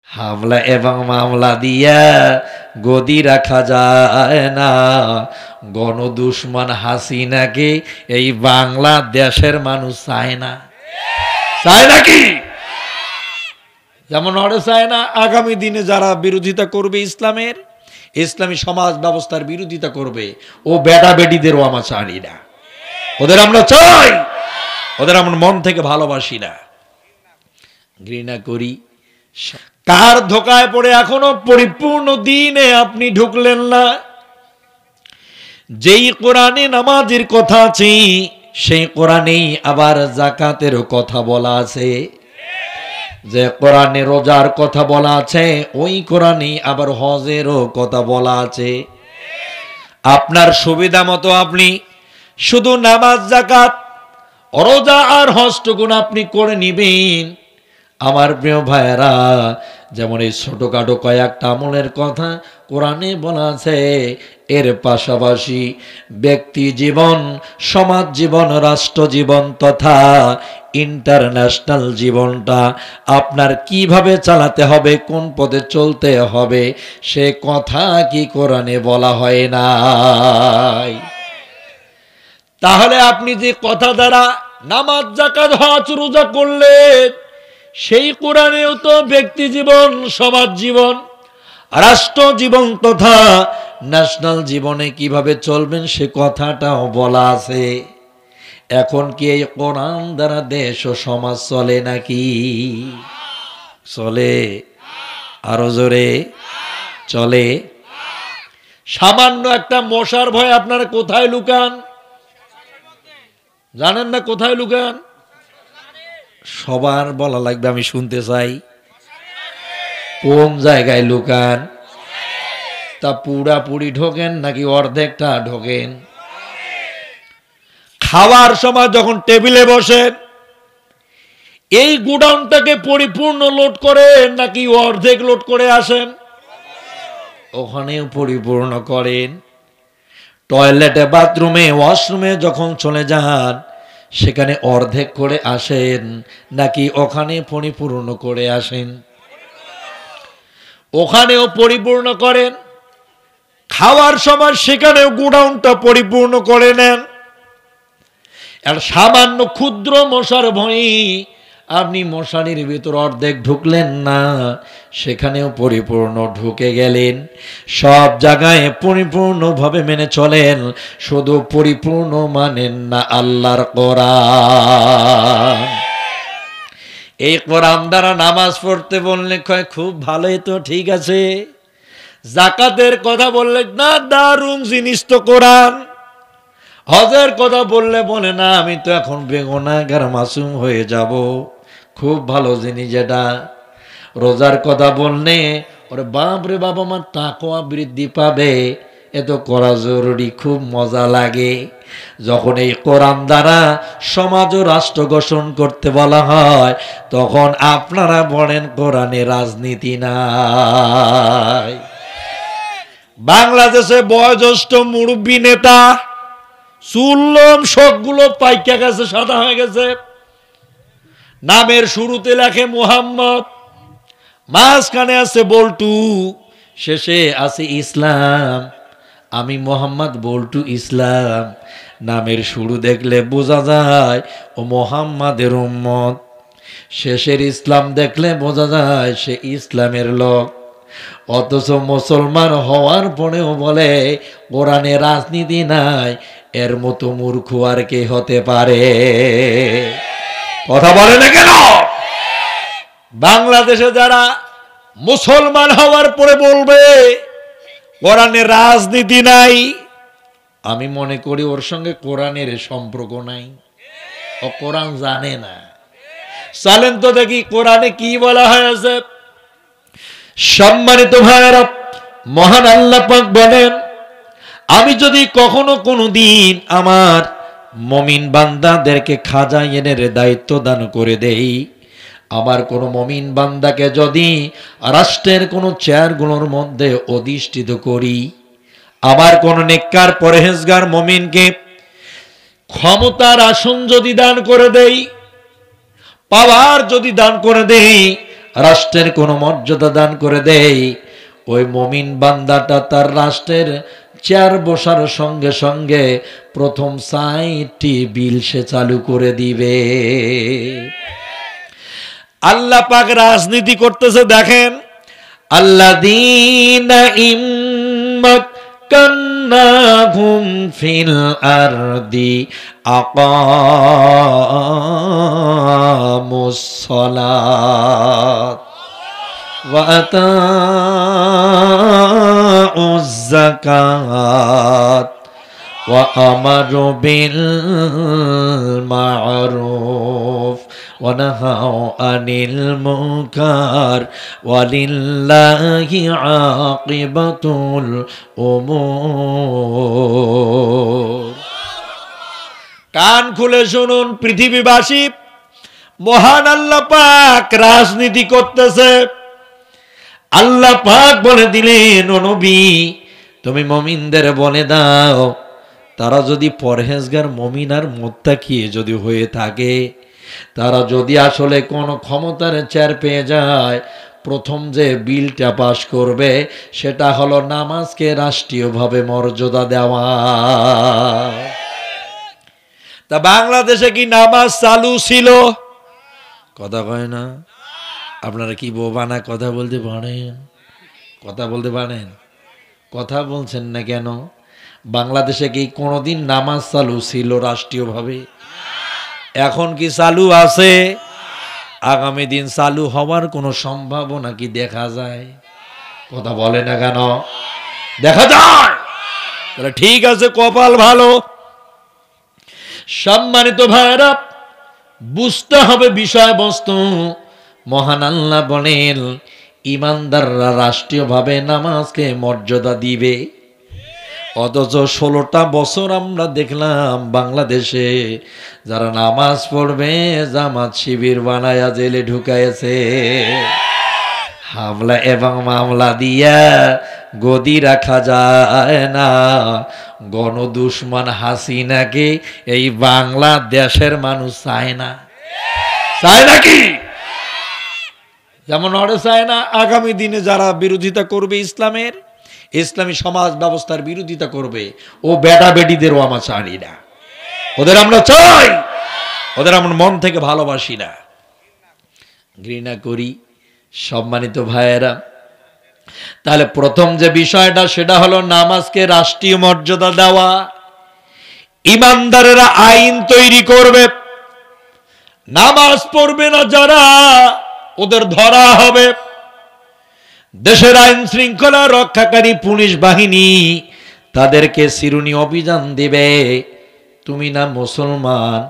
হামলা এবং মামলা দিয়া গদি রাখা যায় না। গণদুশমন হাসিনাকে এই বাংলাদেশের মানুষ চায় না, চায় নাকি? যেমন ওরা চায় না আগামী দিনে যারা বিরোধিতা করবে ইসলামের, ইসলামী সমাজ ব্যবস্থার বিরোধিতা করবে, ও বেটা বেটিদেরও আমরা চাই না। ওদের আমরা চাই, ওদের আমরা মন থেকে ভালোবাসি না, ঘৃণা করি। কার ধোকায় পড়ে এখনো পরিপূর্ণ দিনে আপনি ঢুকলেন না? যেই কোরআনে নামাজের কথা আছে সেই কোরআনেই আবার যাকাতেরও কথা বলা আছে, যে কোরআনে রোজার কথা বলা আছে ওই কোরআনেই আবার হজেরও কথা বলা আছে। আপনার সুবিধা মতো আপনি শুধু নামাজ, যাকাত, রোজা আর হজটুকুন আপনি করে নিবেন। আমার প্রিয় ভাইয়েরা, যেমন এই ছোটখাটো কয়েকটা আমলের কথা কোরআনে বলা আছে, এর পাশাপাশি ব্যক্তি জীবন, সমাজ জীবন, রাষ্ট্র জীবন তথা ইন্টারন্যাশনাল জীবনটা আপনার কিভাবে চালাতে হবে, কোন পথে চলতে হবে, সে কথা কি কোরআনে বলা হয় নাই? তাহলে আপনি যে কথা দ্বারা নামাজ, যাকাত, হজ, রোজা করলেন, সেই কোরআনেও তো ব্যক্তি জীবন, সমাজ জীবন, রাষ্ট্র জীবন তথা ন্যাশনাল জীবনে কিভাবে চলবেন সে কথাটাও বলা আছে। এখন কি এই কোরআন দ্বারা দেশ ও সমাজ চলে নাকি? চলে? আরো জোরে চলে? সামান্য একটা মশার ভয় আপনারা কোথায় লুকান জানেন না? কোথায় লুকান? সবার বলা লাগবে, আমি শুনতে চাই। কোন জায়গায় লুকান? তা পুরাপুরি ঢোকেন নাকি অর্ধেকটা ঢোকেন? খাওয়ার সময় যখন টেবিলে বসেন এই গুডাউনটাকে পরিপূর্ণ লোড করেন নাকি অর্ধেক লোড করে আসেন? ওখানেও পরিপূর্ণ করেন। টয়লেটে, বাথরুমে, ওয়াশরুমে যখন চলে যান সেখানে অর্ধেক করে আসেন নাকি ওখানে পরিপূর্ণ করে আসেন? ওখানেও পরিপূর্ণ করেন। খাওয়ার সময় সেখানেও গোডাউনটা পরিপূর্ণ করে নেন। আর সামান্য ক্ষুদ্র মশার ভয়ে আপনি মশারির ভিতর অর্ধেক ঢুকলেন না, সেখানেও পরিপূর্ণ ঢুকে গেলেন। সব জায়গায় পরিপূর্ণভাবে মেনে চলেন, শুধু পরিপূর্ণ মানেন না আল্লাহর কোরআন। এই কোরআন দ্বারা নামাজ পড়তে বললে কয় খুব ভালোই তো, ঠিক আছে। যাকাতের কথা বললে না, দারুণ জিনিস তো কোরআন। হজের কথা বললে বলে না, আমি তো এখন বেগুনাহগার মাসুম হয়ে যাব, খুব ভালো জিনিস এটা। রোজার কথা বললে ওরে বাপ রে বাবা, আমার তাকওয়া বৃদ্ধি পাবে, এ তো করা জরুরি, খুব মজা লাগে। যখন এই কোরআন দ্বারা সমাজ ও রাষ্ট্র গঠন করতে বলা হয় তখন আপনারা বলেন কোরআনে রাজনীতি নাই। বাংলাদেশে বয়োজ্যেষ্ঠ মুরব্বী নেতা চুল্লম সবগুলো পাইকা গেছে, সাদা হয়ে গেছে। নামের শুরুতে লেখে মোহাম্মদ, মাঝখানে আছে বল্টু, শেষে আছে ইসলাম। আমি মোহাম্মদ বল্টু ইসলাম। নামের শুরু দেখলে বোঝা যায় ও মোহাম্মদের উম্মত, শেষের ইসলাম দেখলে বোঝা যায় সে ইসলামের লোক। অথচ মুসলমান হওয়ার পরেও বলে কোরআনে রাজনীতি নাই। এর মতো মূর্খ আর কে হতে পারে? কথা বলে না কেন? বাংলাদেশে যারা মুসলমান হওয়ার পরে বলবে কোরআনে রাজনীতি নাই, আমি মনে করি ওর সঙ্গে কোরআনের সম্পর্ক নাই, ও কোরআন জানে না। চলেন তো দেখি কোরআনে কি বলা হয়েছে। সম্মানিত ভাইরা, মহান আল্লাহ পাক বলেন, আমি যদি কখনো কোনো দিন আমার মুমিন বান্দাদেরকে খাজাইনের দায়িত্ব দান করে দেই, আমার কোনো মুমিন বান্দাকে যদি রাষ্ট্রের কোনো চেয়ারগুলোর মধ্যে অধিষ্ঠিত করি, আমার কোন নেককার পরহেজগার মুমিনকে ক্ষমতার আসন যদি দান করে দেই, পাওয়ার যদি দান করে দেই, রাষ্ট্রের কোনো মর্যাদা দান করে দেয়, ওই মুমিন বান্দাটা তার রাষ্ট্রের চেয়ার বসার সঙ্গে সঙ্গে প্রথম ৬০টি বিল সে চালু করে দিবে। আল্লাহ পাক রাজনীতি করতেছে, দেখেন আল্লাযীনা ইম্মাক্কান্নাহুম ফিল আরদি আকামুস সালাত ওয়া আতাউয যাকাত ওয়া আমারু বিল মা'রুফ ওয়া নাহাউ আনিল মুনকার ওয়ালিল্লাহি আকিবাতুল উমুর। কান খুলে শুনুন পৃথিবীবাসী, মহান আল্লাহ পাক রাজনীতি করতেছে। আল্লাহ পাক বলে দিলেন, ও নবী তুমি মুমিনদের বলে দাও, তারা যদি পরহেজগার মুমিন আর মুত্তাকি যদি হয়ে থাকে, তারা যদি আসলে কোন ক্ষমতার চেয়ার পেয়ে যায়, প্রথম যে বিলটা পাশ করবে সেটা হলো নামাজকে রাষ্ট্রীয়ভাবে মর্যাদা দেওয়া। তা বাংলাদেশে কি নামাজ চালু ছিল? কথা কয় না। আপনারা কি বোবানা কথা বলতে পারেন? কথা বলতে পারেন? কথা বলছেন না কেন? বাংলাদেশে কি কোনোদিন নামাজ চালু ছিল রাষ্ট্রীয়ভাবে? এখন কি চালু আছে? আগামী দিন চালু হওয়ার কোনো সম্ভাবনা কি দেখা যায়? কথা বলে না কেন? দেখা যায়। তাহলে ঠিক আছে, কপাল ভালো। সম্মানিত ভাইরা, বুঝতে হবে বিষয়বস্তু। মহান আল্লাহ বলেন, ইমানদাররা রাষ্ট্রীয়ভাবে নামাজকে মর্যাদা দিবে। অথচ 16টা বছর আমরা দেখলাম বাংলাদেশে যারা নামাজ পড়বে জামাত শিবির বানায়া জেলে ঢুকাইছে। হামলা এবং মামলা দিয়া গদি রাখা যায় না। গণদুশমন হাসিনাকে এই বাংলাদেশের মানুষ চায় না। চায় নাকি? যেমন ওরা চায় না আগামী দিনে যারা বিরোধিতা করবে ইসলামের, ইসলামী সমাজ ব্যবস্থার বিরোধিতা করবে, ও বেটা বেটিদেরও আমরা চাই না। ওদের আমরা চাই, ওদের আমরা মন থেকে ভালোবাসি না, ঘৃণা করি। সম্মানিত ভাইয়েরা, তাহলে প্রথম যে বিষয়টা সেটা হলো নামাজকে রাষ্ট্রীয় মর্যাদা দেওয়া। ইমানদারেরা আইন তৈরি করবে, নামাজ পড়বে না যারা ওদের ধরা হবে। দেশের আইন শৃঙ্খলা রক্ষাকারী পুলিশ বাহিনী তাদেরকে শিরুনি অভিযান দিবে, তুমি না মুসলমান,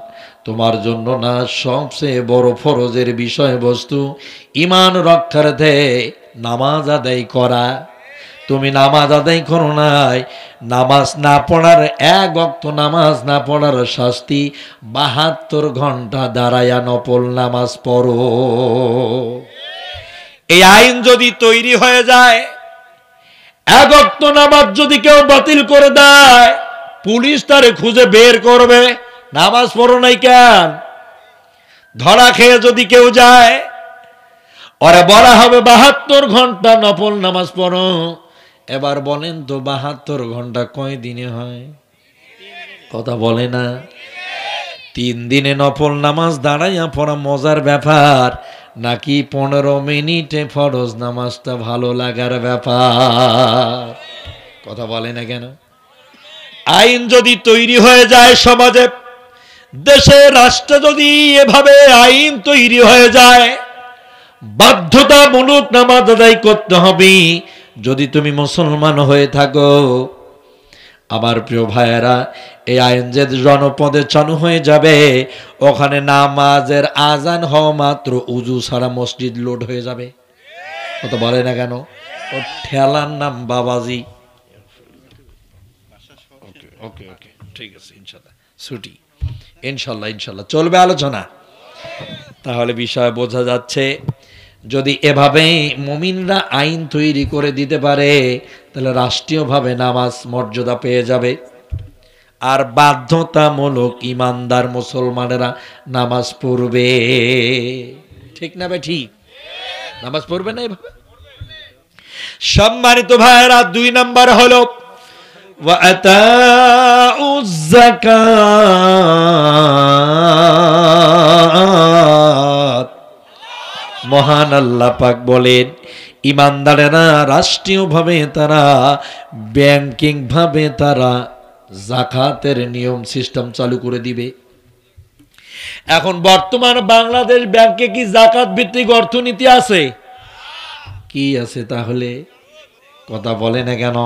তোমার জন্য না সবচেয়ে বড় ফরজের বিষয়বস্তু ঈমান রক্ষার্থে নামাজ আদায় করা। তুমি নামাজ আদায় করো নাই, নামাজ না পড়ার, এক ওয়াক্ত নামাজ না পড়ার শাস্তি 72 ঘন্টা দাঁড়ায়া নফল নামাজ পড়ো। এই আইন যদি তৈরি হয়ে যায়, এক ওয়াক্ত নামাজ যদি কেউ বাতিল করে দেয়, পুলিশ তারে খুঁজে বের করবে, নামাজ পড়ো নাই কেন। ধরা খেয়ে যদি কেউ যায়, ওরে বলা হবে 72 ঘন্টা নফল নামাজ পড়ো। এবার বলেন তো 72 ঘন্টা কয় দিনে হয়? কথা বলে না। 3 দিনে নফল নামাজ দাঁড়াইয়া পড়া মজার ব্যাপার, নাকি 15 মিনিটে ফরজ নামাজটা ভালো লাগার ব্যাপার? কথা বলে না কেন? আইন যদি তৈরি হয়ে যায় সমাজে, দেশে, রাষ্ট্রে যদি এভাবে আইন তৈরি হয়ে যায়, বাধ্যতামূলক নামাজ আদায় করতে হবে যদি তুমি মুসলমান হয়ে থাকো। আমার প্রিয় ভাইয়েরা, এই আইন যে জনপদে চালু হয়ে যাবে, ওখানে নামাজের আজান হওয়া মাত্র উজু ছাড়া মসজিদ লোড হয়ে যাবে। কত বলে না কেন? ও ঠেলার নাম বাবাজি। ওকে ওকে, ঠিক আছে, ইনশাল্লাহ ছুটি, ইনশাল্লাহ ইনশাল্লাহ চলবে আলোচনা। তাহলে বিষয় বোঝা যাচ্ছে, যদি এভাবে মুমিনরা আইন তৈরি করে দিতে পারে, তাহলে রাষ্ট্রীয়ভাবে নামাজ মর্যাদা পেয়ে যাবে। আর বাধ্যতামূলক ইমানদার মুসলমানেরা নামাজ পড়বে। ঠিক না ভাই? ঠিক। নামাজ পড়বে না এইভাবে? সম্মানিত ভাইরা, 2 নাম্বার হলো ওয়া আতাউয যাকাত। মহান আল্লাহ পাক বলেন, ইমানদারেরা রাষ্ট্রীয়ভাবে তারা ব্যাংকিং ভাবে তারা যাকাতের নিয়ম সিস্টেম চালু করে দিবে। এখন বর্তমান বাংলাদেশ ব্যাংকে কি যাকাত ভিত্তিক অর্থনীতি আছে? কি আছে তাহলে? কথা বলে না কেন?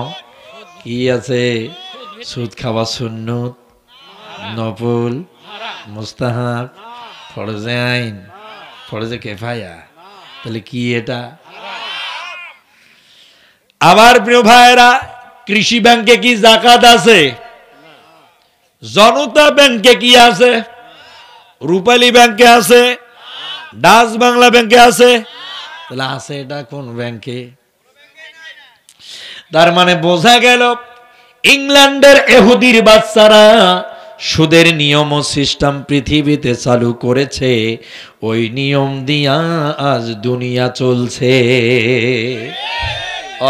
কি আছে? সুদ খাওয়া সুন্নত, নফল, মুস্তাহাব, ফরজে আইন, ফরজে কিফায়া। তাহলে কি এটা? আমার প্রিয় ভাইরা, কৃষি ব্যাংকে কি যাকাত আছে? জনতা ব্যাংকে কি আছে? রূপালী ব্যাংকে আছে? ডাচ বাংলা ব্যাংকে আছে? তাহলে আছে এটা কোন ব্যাংকে? তার মানে বোঝা গেল ইংল্যান্ডের ইহুদির বাচ্চারা সুদের নিয়ম ও সিস্টেম পৃথিবীতে চালু করেছে, ওই নিয়ম দিয়া আজ দুনিয়া চলছে।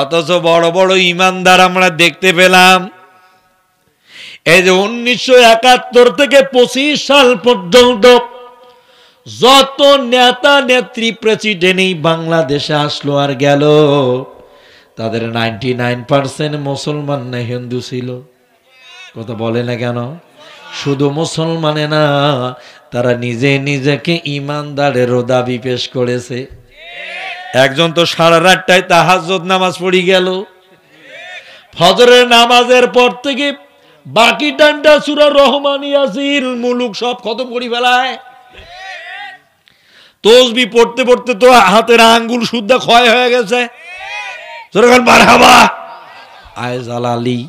অথচ বড় বড় ইমানদার আমরা দেখতে পেলাম এই যে 1971 থেকে 25 সাল পর্যন্ত যত নেতা নেত্রী প্রেসিডেন্ট এই বাংলাদেশে আসলো আর গেল, তাদের 99% মুসলমান না হিন্দু ছিল। কথা বলে না কেন? শুধু মুসলমানে না, তারা নিজে নিজেকে ইমানদারেরও দাবি পেশ করেছে। একজন তো সারা রাতটায় তাহাজ্জুদ নামাজ পড়ি গেল, ফজরের নামাজের পর থেকে বাকি টাইমটা সূরা রহমান, ইয়াসিন, মুলুক সব খতম করে ফেলায়। তসবিহ পড়তে পড়তে তো হাতের আঙ্গুল সুদ্ধা ক্ষয় হয়ে গেছে। মারহাবা আয় জালালি।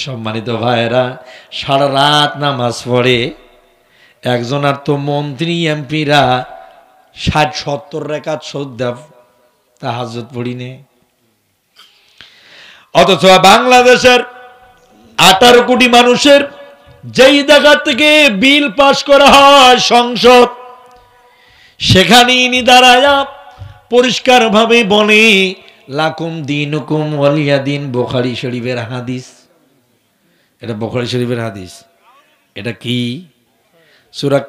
সম্মানিত ভাইরা, সারা রাত নামাজ পড়ে। একজন আর তো মন্ত্রী এমপিরা 60-70 রাকাত সুদ্ধা তাহাজ্জুদ পড়িনে। অথচ বাংলাদেশের 18 কোটি মানুষের যেই জায়গা থেকে বিল পাস করা হয় সংসদ, সেখানে ইনি দাঁড়ায়া পরিষ্কার ভাবে বলে লাকুম দিনুকুম ওয়ালিয়া দিন। বুখারী শরীফের হাদিস। এটা বুখারী শরীফের হাদিস। এটা কি? সূরা